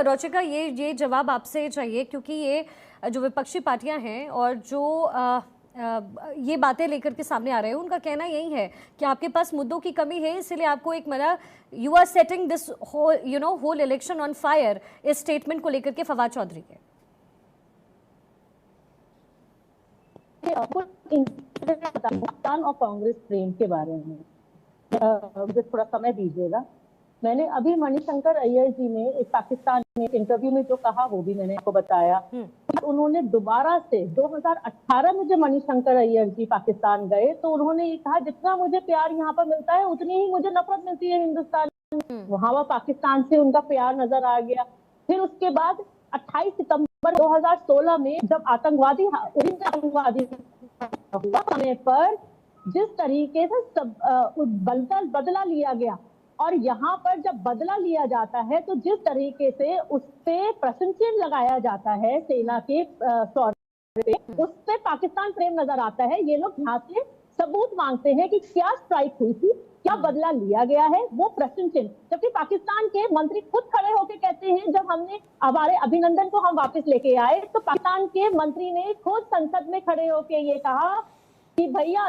रोचिका ये जवाब आपसे चाहिए, क्योंकि ये जो विपक्षी पार्टियां हैं और जो ये बातें लेकर के सामने आ रहे हैं, उनका कहना यही है कि आपके पास मुद्दों की कमी है, इसलिए आपको एक मना you are setting this whole election on fire, इस स्टेटमेंट को लेकर के फवाद चौधरी के। पाकिस्तान और कांग्रेस प्रेम के बारे में मुझे थोड़ा समय दीजिएगा। मैंने अभी मणिशंकर अय्यर जी ने एक पाकिस्तान में इंटरव्यू में जो कहा वो भी मैंने आपको बताया। उन्होंने दोबारा से 2018 में जब मणिशंकर अय्यर जी पाकिस्तान गए तो उन्होंने ये कहा, जितना मुझे प्यार यहाँ पर मिलता है उतनी ही मुझे नफरत मिलती है हिंदुस्तान में। वहां वह पाकिस्तान से उनका प्यार नजर आ गया। फिर उसके बाद 28 सितंबर 2016 में जब आतंकवादी समय पर जिस तरीके से बदला लिया गया, और यहाँ पर जब बदला लिया जाता है तो जिस तरीके से उस पे प्रश्न चिन्ह लगाया जाता है सेना के पे, उस पे पाकिस्तान प्रेम नजर आता है। ये लोग यहाँ से सबूत मांगते हैं कि क्या स्ट्राइक हुई थी, क्या बदला लिया गया है, वो प्रश्न चिन्ह। जबकि पाकिस्तान के मंत्री खुद खड़े होकर कहते हैं, जब हमने हमारे अभिनंदन को हम वापस लेके आए तो पाकिस्तान के मंत्री ने खुद संसद में खड़े होकर ये कहा कि भैया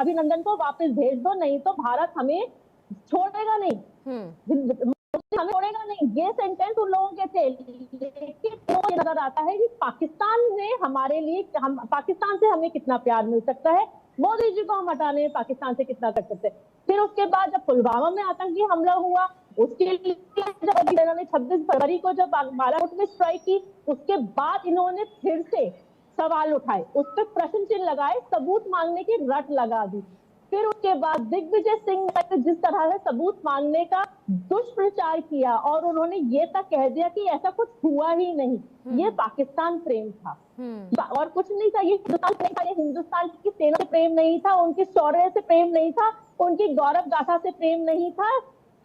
अभिनंदन को वापस भेज दो, नहीं तो भारत हमें छोड़ेगा नहीं, हमें छोड़ेगा नहीं। ये सेंटेंस उन लोगों के थे। लेकिन तो ये नजर आता है कि पाकिस्तान ने हमारे लिए, पाकिस्तान से हमें कितना प्यार मिल सकता है, मोदी जी को हम हटाने में पाकिस्तान से कितना कर सकते हैं। फिर उसके बाद जब पुलवामा में आतंकी हमला हुआ, उसके लिए जब इन्होंने 26 फरवरी को जब बालाकोट में स्ट्राइक की, उसके बाद इन्होंने फिर से सवाल उठाए, उस पर प्रश्न चिन्ह लगाए, सबूत मांगने की रट लगा दी। फिर उसके बाद दिग्विजय सिंह ने जिस तरह से सबूत मांगने का दुष्प्रचार किया और उन्होंने ये तक कह दिया कि ऐसा कुछ हुआ ही नहीं, ये पाकिस्तान प्रेम था और कुछ नहीं था। ये हिंदुस्तान प्रेम था। ये हिंदुस्तान की सेना से प्रेम नहीं था, उनके शौर्य से प्रेम नहीं था, उनकी गौरव गाथा से प्रेम नहीं था,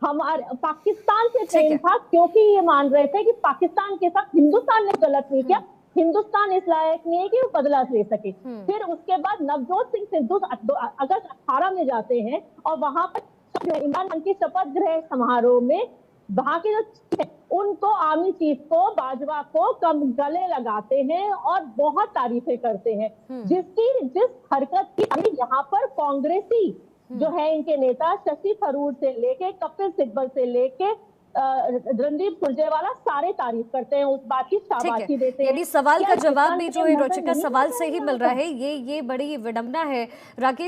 हमारे पाकिस्तान से प्रेम था, क्योंकि ये मान रहे थे कि पाकिस्तान के साथ हिंदुस्तान ने गलत नहीं किया, हिंदुस्तान इस लायक नहीं है कि वो बदला ले सके। फिर उसके बाद नवजोत सिंह सिद्धू अगस्त 18 में जाते हैं और वहां पर इमरान खान की शपथ ग्रहण समारोह में वहां के जो उनको आर्मी चीफ को, बाजवा को कम गले लगाते हैं और बहुत तारीफें करते हैं, जिस हरकत की यहाँ पर कांग्रेसी जो है, इनके नेता शशि थरूर से लेके कपिल सिब्बल से लेके रणदीप सुरजेवाला सारे तारीफ करते हैं, उस बात की शाबाशी देते हैं। यानी सवाल का जवाब भी जो है रोचिका सवाल से ही मिल रहा है, ये बड़ी विडंबना है। राकेश